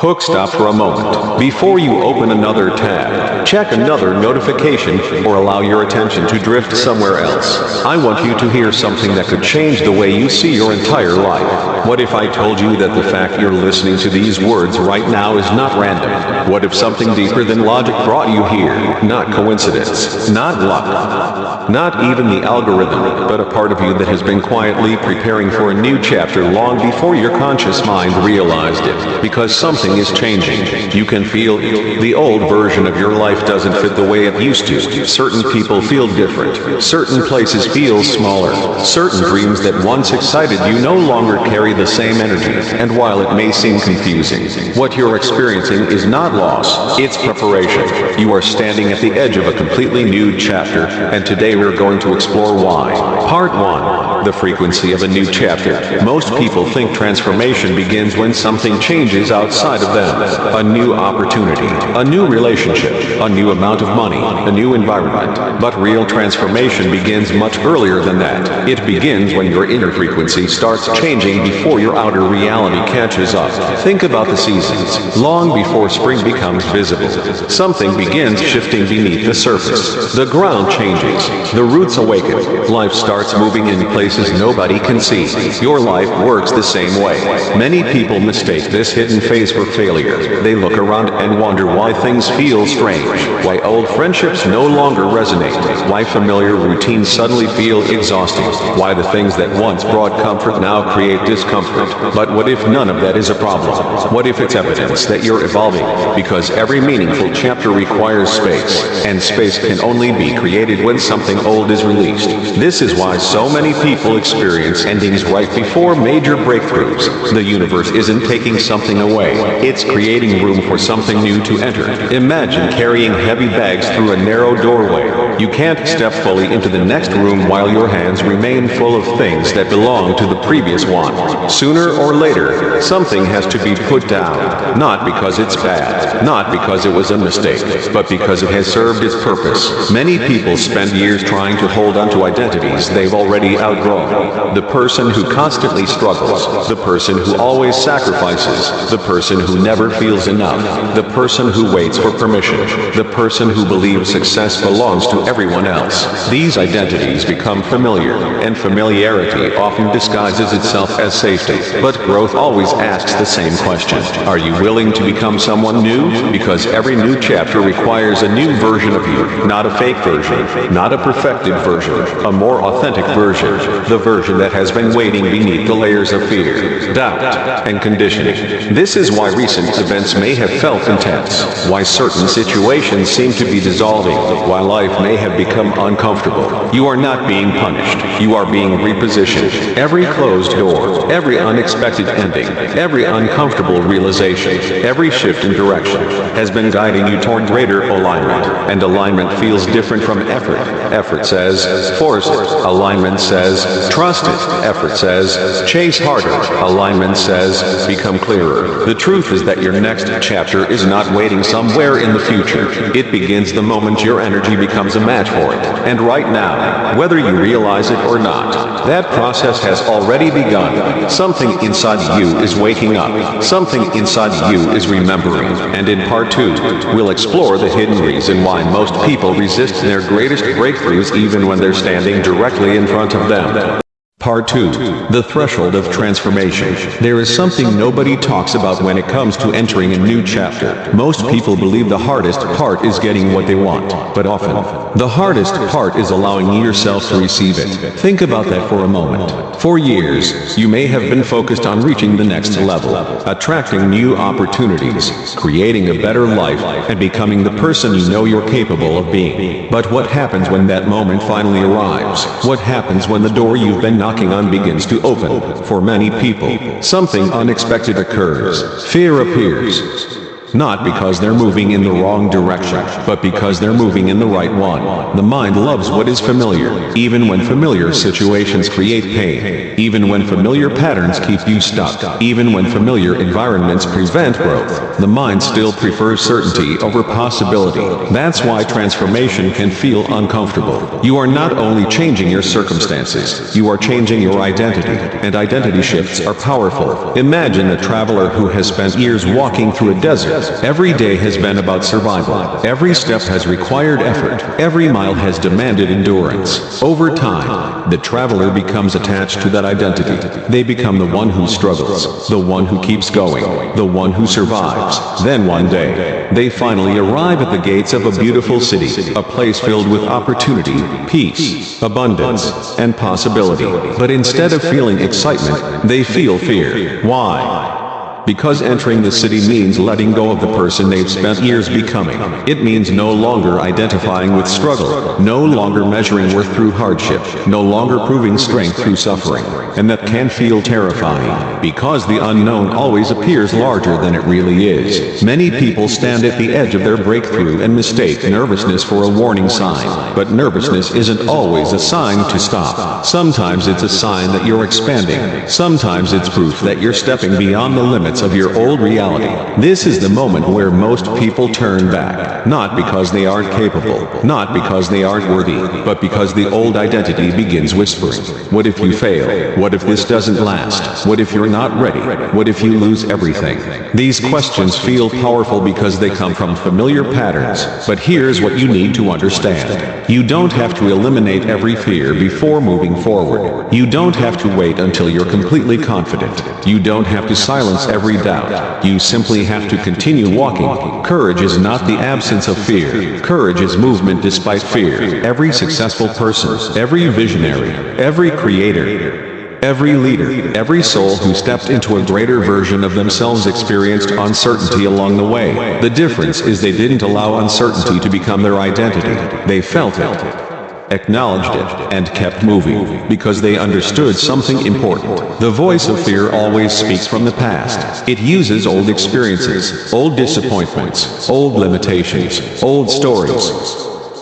Stop for a moment. Before you open another tab, check another notification, or allow your attention to drift somewhere else. I want you to hear something that could change the way you see your entire life. What if I told you that the fact you're listening to these words right now is not random? What if something deeper than logic brought you here? Not coincidence, not luck, not even the algorithm, but a part of you that has been quietly preparing for a new chapter long before your conscious mind realized it. Because something is changing. You can feel it. The old version of your life doesn't fit the way it used to. Certain people feel different. Certain places feel smaller. Certain dreams that once excited you no longer carry the same energy. And while it may seem confusing, what you're experiencing is not loss, it's preparation. You are standing at the edge of a completely new chapter, and today we're going to explore why. Part 1. The frequency of a new chapter. Most people think transformation begins when something changes outside of them. A new opportunity, a new relationship, a new amount of money, a new environment. But real transformation begins much earlier than that. It begins when your inner frequency starts changing before your outer reality catches up. Think about the seasons. Long before spring becomes visible, something begins shifting beneath the surface. The ground changes. The roots awaken. Life starts moving in places nobody can see. Your life works the same way. Many people mistake this hidden phase for failure. They look around and wonder why things feel strange, why old friendships no longer resonate, why familiar routines suddenly feel exhausting, why the things that once brought comfort now create discomfort. But what if none of that is a problem? What if it's evidence that you're evolving? Because every meaningful chapter requires space, and space can only be created when something old is released. This is why so many people experience endings right before major breakthroughs. The universe isn't taking something away, it's creating room for something new to enter. Imagine carrying heavy bags through a narrow doorway. You can't step fully into the next room while your hands remain full of things that belong to the previous one. Sooner or later, something has to be put down. Not because it's bad, not because it was a mistake, but because it has served its purpose. Many people spend years trying to hold onto identities they've already outgrown. The person who constantly struggles, the person who always sacrifices, the person who never feels enough, the person who waits for permission, the person who believes success belongs to everyone else. These identities become familiar, and familiarity often disguises itself as safety. But growth always asks the same question. Are you willing to become someone new? Because every new chapter requires a new version of you, not a fake version, not a perfected version, a more authentic version, the version that has been waiting beneath the layers of fear, doubt, and conditioning. This is why recent events may have felt intense, why certain situations seem to be dissolving, why life may have become uncomfortable. You are not being punished, you are being repositioned. Every closed door, every unexpected ending, every uncomfortable realization, every shift in direction has been guiding you toward greater alignment. And alignment feels different from effort. Effort says, force it. Alignment says, trust it. Effort says, chase harder. Alignment says, become clearer. The truth is that your next chapter is not waiting somewhere in the future. It begins the moment your energy becomes a match for it. And right now, whether you realize it or not, that process has already begun. Something inside you is waking up. Something inside you is remembering. And in part 2, we'll explore the hidden reason why most people resist their greatest breakthroughs even when they're standing directly in front of them. Part 2. The threshold of transformation. There is something nobody talks about when it comes to entering a new chapter. Most people believe the hardest part is getting what they want, but often, the hardest part is allowing yourself to receive it. Think about that for a moment. For years, you may have been focused on reaching the next level, attracting new opportunities, creating a better life, and becoming the person you know you're capable of being. But what happens when that moment finally arrives? What happens when the door you've been knocking on begins to open? For many people, something unexpected occurs. Fear appears. Not because they're moving in the wrong direction, but because they're moving in the right one. The mind loves what is familiar, even when familiar situations create pain, even when familiar patterns keep you stuck, even when familiar environments prevent growth. The mind still prefers certainty over possibility. That's why transformation can feel uncomfortable. You are not only changing your circumstances, you are changing your identity, and identity shifts are powerful. Imagine a traveler who has spent years walking through a desert. Every day has been about survival. Every step has required effort. Every mile has demanded endurance. Over time, the traveler becomes attached to that identity. They become the one who struggles, the one who keeps going, the one who survives. Then one day, they finally arrive at the gates of a beautiful city, a place filled with opportunity, peace, abundance, and possibility. But instead of feeling excitement, they feel fear. Why? Because entering the city means letting go of the person they've spent years becoming. It means no longer identifying with struggle, no longer measuring worth through hardship, no longer proving strength through suffering. And that can feel terrifying, because the unknown always appears larger than it really is. Many people stand at the edge of their breakthrough and mistake nervousness for a warning sign. But nervousness isn't always a sign to stop. Sometimes it's a sign that you're expanding. Sometimes it's proof that you're stepping beyond the limits of your old reality. This is the moment where most people turn back, not because they aren't capable, not because they aren't worthy, but because the old identity begins whispering. What if you fail? What if this doesn't last? What if you're not ready? What if you lose everything? These questions feel powerful because they come from familiar patterns, but here's what you need to understand. You don't have to eliminate every fear before moving forward. You don't have to wait until you're completely confident. You don't have to silence every doubt. You simply have to continue walking. Courage is not the absence of fear. Courage is movement despite fear. Every successful person, every visionary, every creator, every leader, every soul who stepped into a greater version of themselves experienced uncertainty along the way. The difference is they didn't allow uncertainty to become their identity. They felt it, acknowledged it, and kept moving, because they understood something important. The voice of fear always speaks from the past. It uses old experiences, old disappointments, old limitations, old stories.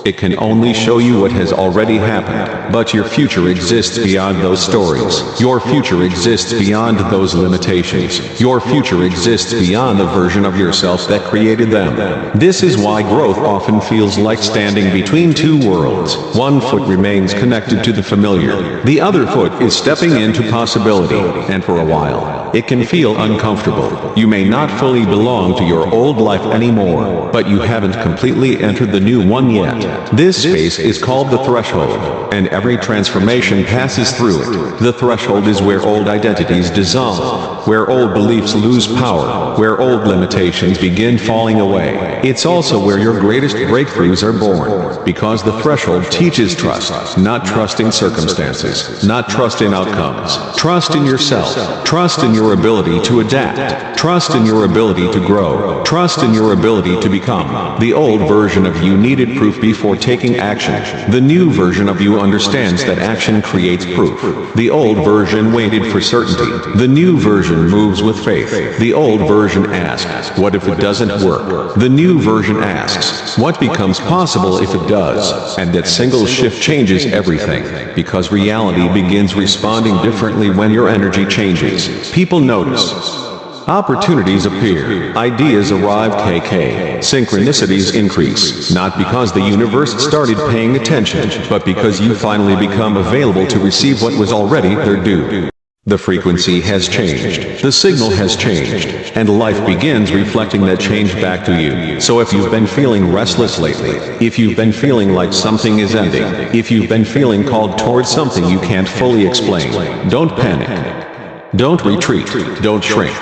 It can only show you what has already happened, but your future exists beyond those stories. Your future exists beyond those limitations. Your future exists beyond the version of yourself that created them. This is why growth often feels like standing between two worlds. One foot remains connected to the familiar. The other foot is stepping into possibility, and for a while, it can feel uncomfortable. You may not fully belong to your old life anymore, but you haven't completely entered the new one yet. This space is called the threshold, and every transformation passes through it. The threshold is where old identities dissolve, where old beliefs lose power, where old limitations begin falling away. It's also where your greatest breakthroughs are born, because the threshold teaches trust, not trust in circumstances, not trust in outcomes. Trust in yourself, trust in your ability to adapt, trust in your ability to grow, trust in your ability to become. The old version of you needed proof before taking action. The new version of you understands that action creates proof. The old version waited for certainty. The new version moves with faith. The old version asks, what if it doesn't work? The new version asks, what becomes possible if it does? And that single shift changes everything, because reality begins responding differently when your energy changes. People notice. Opportunities appear, ideas arrive, synchronicities increase, not because the universe started paying attention, but because you finally become available to receive what was already their due. The frequency has changed, the signal has changed, and life begins reflecting that change back to you. So if you've been feeling restless lately, if you've been feeling like something is ending, if you've been feeling called towards something you can't fully explain, don't panic. Don't retreat, don't shrink.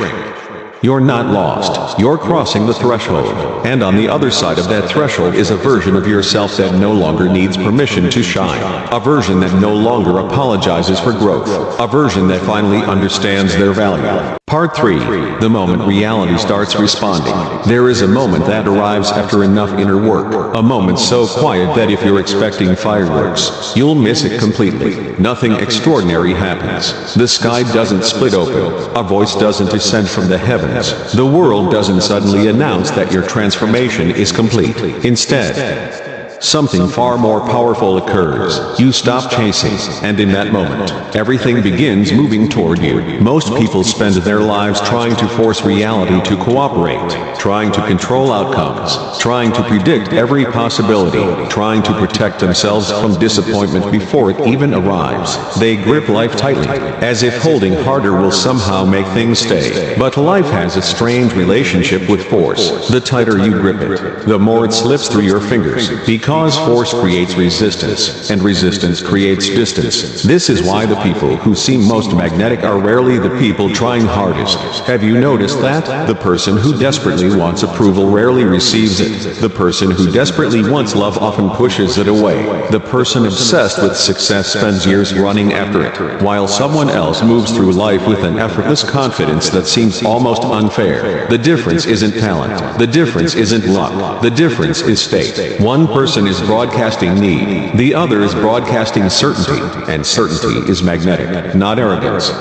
You're not lost, you're crossing the threshold, and on the other side of that threshold is a version of yourself that no longer needs permission to shine, a version that no longer apologizes for growth, a version that finally understands their value. Part 3. The moment reality starts responding. There is a moment that arrives after enough inner work. A moment so quiet that if you're expecting fireworks, you'll miss it completely. Nothing extraordinary happens. The sky doesn't split open. A voice doesn't descend from the heavens. The world doesn't suddenly announce that your transformation is complete. Instead, something far more powerful occurs. You stop chasing, and in that moment, everything begins moving toward you. Most people spend their lives trying to force reality to cooperate, trying to control outcomes, trying to predict every possibility, trying to protect themselves from disappointment before it even arrives. They grip life tightly, as if holding harder will somehow make things stay. But life has a strange relationship with force. The tighter you grip it, the more it slips through your fingers. Because force creates resistance, and resistance creates distance. This is why the people who seem most magnetic are rarely the people trying hardest. Have you noticed that? The person who desperately wants approval rarely receives it. The person who desperately wants love often pushes it away. The person obsessed with success spends years running after it, while someone else moves through life with an effortless confidence that seems almost unfair. The difference isn't talent. The difference isn't luck. The difference is state. One person is broadcasting need, the other is broadcasting certainty, and certainty is magnetic, not arrogance,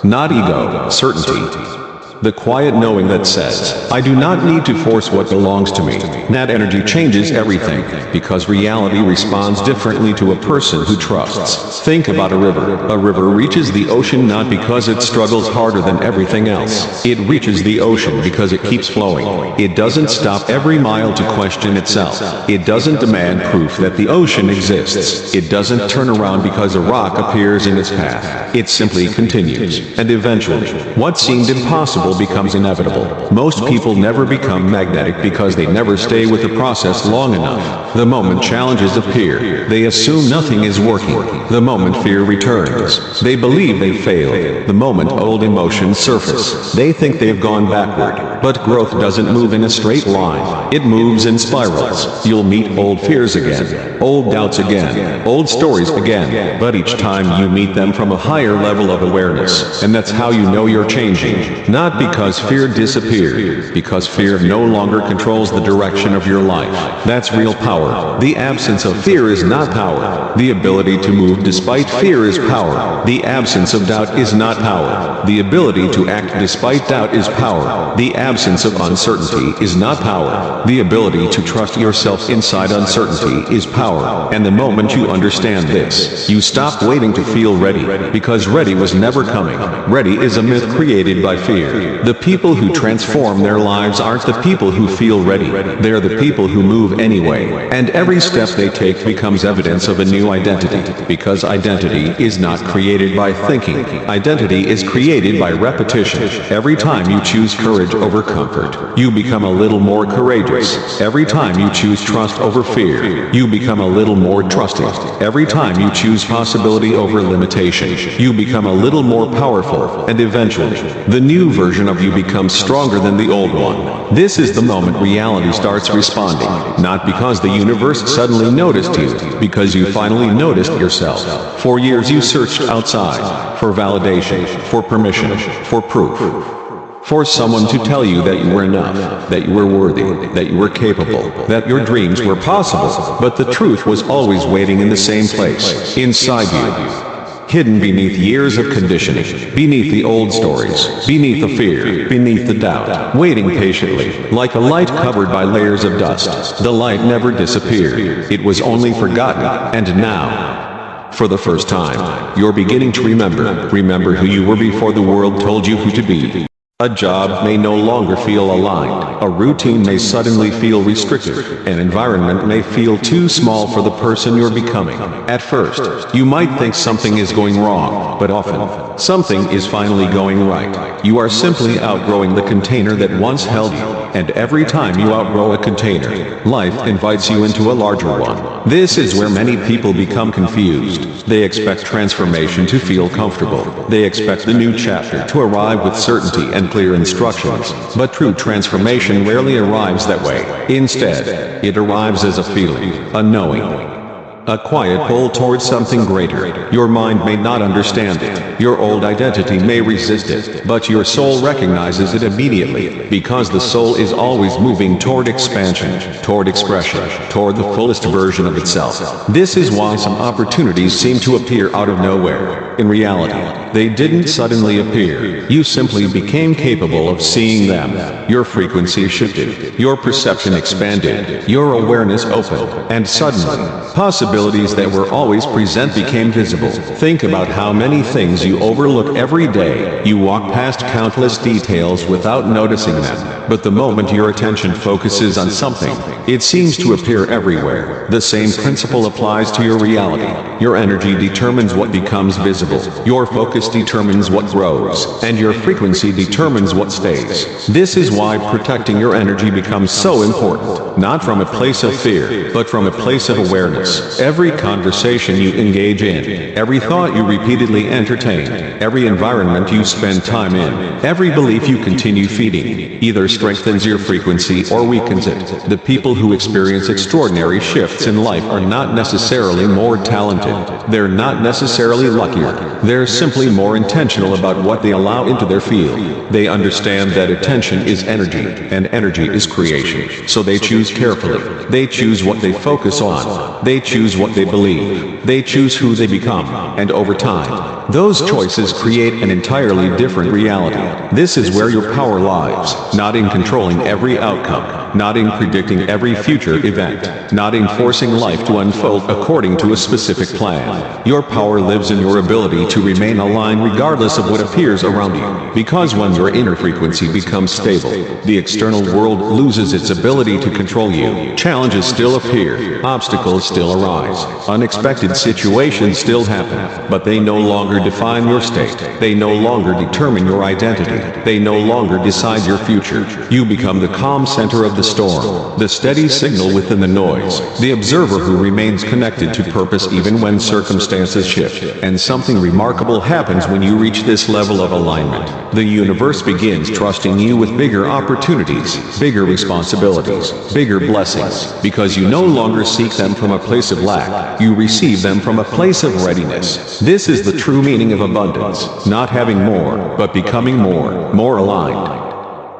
not ego, certainty. The quiet knowing that says, I do not need to force what belongs to me. That energy changes everything, because reality responds differently to a person who trusts. Think about a river. A river reaches the ocean not because it struggles harder than everything else. It reaches the ocean because it keeps flowing. It doesn't stop every mile to question itself. It doesn't demand proof that the ocean exists. It doesn't turn around because a rock appears in its path. It simply continues. And eventually, what seemed impossible becomes inevitable. Most people never become magnetic because they never stay with the process long enough. The moment challenges appear, they assume nothing is working. The moment fear returns, they believe they failed. The moment old emotions surface, they think they have gone backward. But growth doesn't move in a straight line. It moves in spirals. You'll meet old fears again, old doubts again, old stories again. But each time you meet them from a higher level of awareness. And that's how you know you're changing. Not because fear disappeared, because fear no longer controls the direction of your life. That's real power. The absence of fear is not power. The ability to move despite fear is power. The absence of doubt is not power. The ability to act despite doubt is power. The absence of uncertainty is not power. The ability to trust yourself inside uncertainty is power. And the moment you understand this, you stop waiting to feel ready, because ready was never coming. Ready is a myth created by fear. The people who transform their lives aren't the people who feel ready. They're the people who move anyway. And every step they take becomes evidence of a new identity. Because identity is not created by thinking. Identity is created by repetition. Every time you choose courage over comfort, you become a little more courageous. Every time you choose trust over fear, you become a little more trusting. Every time you choose possibility over limitation, you become a little more powerful. And eventually, the new version of you becomes stronger than the old one. This is the moment reality starts responding, not because the universe suddenly noticed you, because you finally noticed yourself. For years you searched outside, for validation, for permission, for proof. For someone to tell you that you were enough, that you were worthy, that you were capable, that your dreams were possible, but the truth was always waiting in the same place, inside you. Hidden beneath years of conditioning, beneath the old stories, beneath the fear, beneath the doubt, waiting patiently, like a light covered by layers of dust. The light never disappeared, it was only forgotten, and now, for the first time, you're beginning to remember who you were before the world told you who to be. A job may no longer feel aligned, a routine may suddenly feel restrictive, an environment may feel too small for the person you're becoming. At first, you might think something is going wrong, but often, something is finally going right. You are simply outgrowing the container that once held you, and every time you outgrow a container, life invites you into a larger one. This is where many people become confused. They expect transformation to feel comfortable. They expect the new chapter to arrive with certainty and clear instructions, but true transformation rarely arrives that way. Instead, it arrives as a feeling, a knowing. A quiet pull towards something greater. Your mind may not understand it. Your old identity may resist it, but your soul recognizes it immediately, because the soul is always moving toward expansion, toward expression, toward the fullest version of itself. This is why some opportunities seem to appear out of nowhere. In reality, they didn't suddenly appear. You simply became capable of seeing them. Your frequency shifted. Your perception expanded. Your awareness opened. And suddenly, possibilities that were always present became visible. Think about how many things you overlook every day. You walk past countless details without noticing them. But the moment your attention focuses on something, it seems to appear everywhere. The same principle applies to your reality. Your energy determines what becomes visible. Your focus determines what grows, and your frequency determines what stays. This is why protecting your energy becomes so important. Not from a place of fear, but from a place of awareness. Every conversation you engage in, every thought you repeatedly entertain, every environment you spend time in, every belief you continue feeding, either strengthens your frequency or weakens it. The people who experience extraordinary shifts in life are not necessarily more talented. They're not necessarily luckier. They're simply more intentional about what they allow into their field. They understand that attention is energy, and energy is creation. So they choose carefully. They choose what they focus on. They choose what they believe. They choose who they become. And over time, those choices create an entirely different reality. This is where your power lies, not in controlling every outcome, not in predicting every future event, not in forcing life to unfold according to a specific plan. Your power lives in your ability to remain aligned regardless of what appears around you. Because when your inner frequency becomes stable, the external world loses its ability to control you. Challenges still appear, obstacles still arise, unexpected situations still happen, but they no longer define your state. They no longer determine your identity. They no longer decide your future. You become the calm center of the storm, the steady signal within the noise, the observer who remains connected to purpose even when circumstances shift. And something remarkable happens when you reach this level of alignment. The universe begins trusting you with bigger opportunities, bigger responsibilities, bigger blessings, because you no longer seek them from a place of lack. You receive them from a place of readiness. This is the true meaning of abundance, not having more, but becoming more aligned,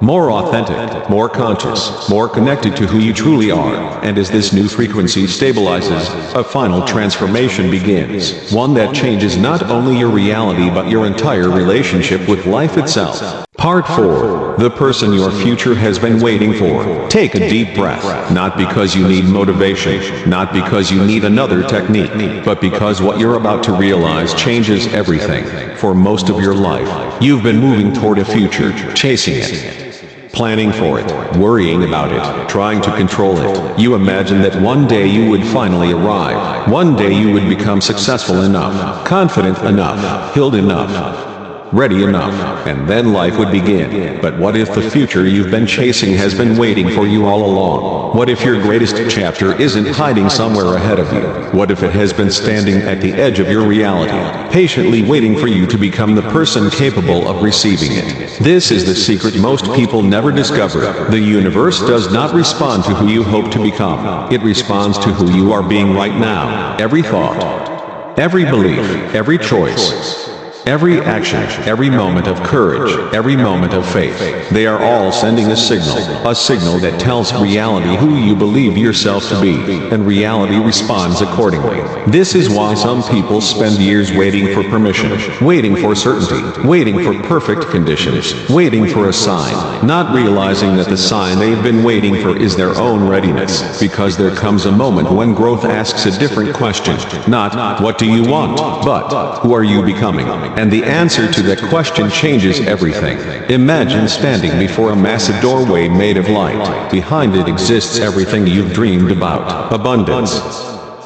more authentic, more conscious, more connected to who you truly are. And as this new frequency stabilizes, a final transformation begins. One that changes not only your reality but your entire relationship with life itself. Part 4. The person your future has been waiting for. Take a deep breath. Not because you need motivation, not because you need another technique, but because what you're about to realize changes everything. For most of your life, you've been moving toward a future, chasing it, planning for it, worrying about it, trying to control it. You imagined that one day you would finally arrive. One day you would become successful enough, confident enough, healed enough, ready enough, and then life would begin. But what if the future you've been chasing has been waiting for you all along? What if your greatest chapter isn't hiding somewhere ahead of you? What if it has been standing at the edge of your reality, patiently waiting for you to become the person capable of receiving it? This is the secret most people never discover. The universe does not respond to who you hope to become. It responds to who you are being right now. Every thought, every belief, every choice, every action, every moment of courage, every moment of faith, they are all sending a signal that tells reality who you believe yourself to be, and reality responds accordingly. This is why some people spend years waiting for permission, waiting for certainty, waiting for perfect conditions, waiting for a sign, not realizing that the sign they've been waiting for is their own readiness, because there comes a moment when growth asks a different question, not what do you want, but who are you becoming? And the answer to that question changes everything. Imagine standing before a massive doorway made of light. Behind it exists everything you've dreamed about. Abundance,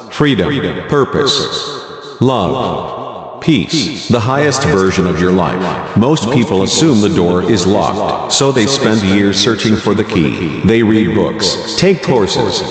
freedom, purpose, love, peace, the highest version of your life. Most people assume the door is locked, so they spend years searching for the key. They read books, take courses,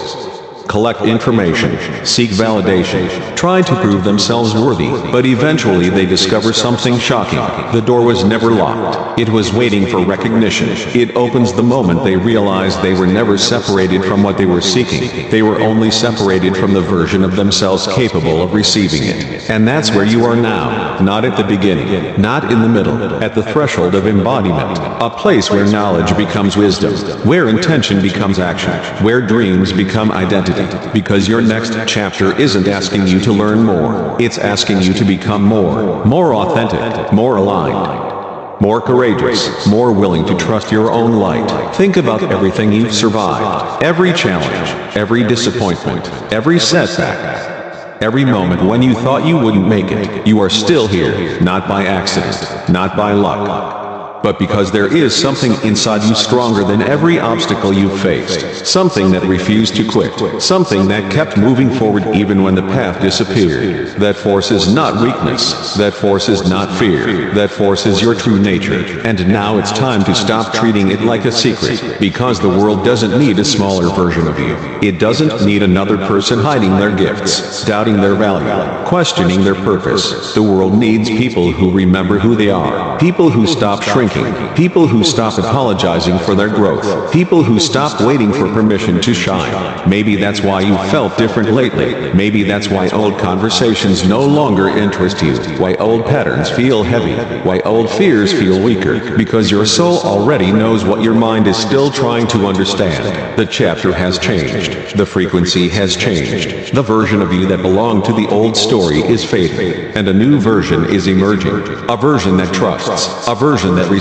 collect information, seek validation, try to prove themselves worthy, but eventually they discover something shocking. The door was never locked. It was waiting for recognition. It opens the moment they realize they were never separated from what they were seeking. They were only separated from the version of themselves capable of receiving it. And that's where you are now, not at the beginning, not in the middle, at the threshold of embodiment, a place where knowledge becomes wisdom, where intention becomes action, where dreams become identity, because your next chapter isn't asking you to learn more, it's asking you to become more authentic, more aligned, more courageous, more willing to trust your own light. Think about everything you've survived, every challenge, every disappointment, every setback, every moment when you thought you wouldn't make it. You are still here, not by accident, not by luck, but because there is something inside you stronger than every obstacle you've faced, something that refused to quit, something that kept moving forward even when the path disappeared. That force is not weakness, that force is not fear, that force is your true nature. And now it's time to stop treating it like a secret, because the world doesn't need a smaller version of you. It doesn't need another person hiding their gifts, doubting their value, questioning their purpose. The world needs people who remember who they are, people who stop shrinking, people who stop apologizing for their growth, people who stop waiting for permission to shine. Maybe that's why you felt different lately. Maybe that's why old conversations no longer interest you, why old patterns feel heavy, why old fears feel weaker, because your soul already knows what your mind is still trying to understand. The chapter has changed. The frequency has changed. The version of you that belonged to the old story is fading, and a new version is emerging. A version that trusts, a version that receives,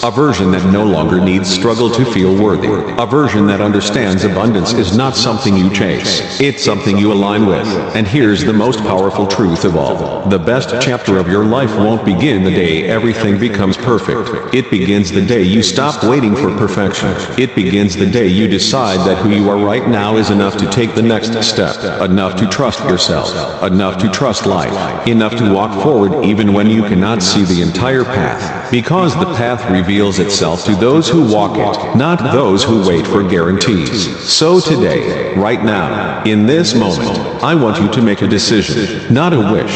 a version that no longer needs struggle to feel worthy, a version that understands abundance is not something you chase, it's something you align with. And here's the most powerful truth of all: the best chapter of your life won't begin the day everything becomes perfect. It begins the day you stop waiting for perfection. It begins the day you decide that who you are right now is enough to take the next step, enough to trust yourself, enough to trust life, enough to walk forward even when you cannot see the entire path, because the path reveals itself to those who walk it, not those who wait for guarantees. So today, right now, in this moment, I want you to make a decision, not a wish,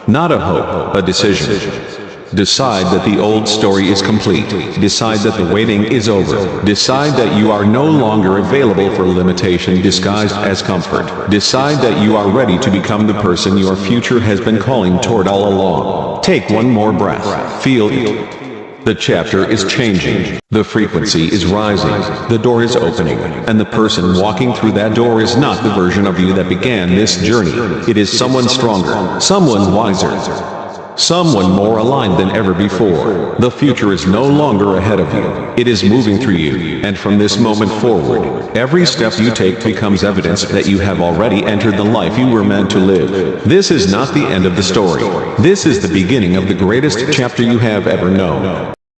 not a hope, a decision. Decide that the old story is complete. Decide that the waiting is over. Decide that you are no longer available for limitation disguised as comfort. Decide that you are ready to become the person your future has been calling toward all along. Take one more breath. Feel it. The chapter is changing. The frequency is rising. The door is opening. And the person walking through that door is not the version of you that began this journey. It is someone stronger, someone wiser, someone more aligned than ever before. The future is no longer ahead of you. It is moving through you. And from this moment forward, every step you take becomes evidence that you have already entered the life you were meant to live. This is not the end of the story. This is the beginning of the greatest chapter you have ever known.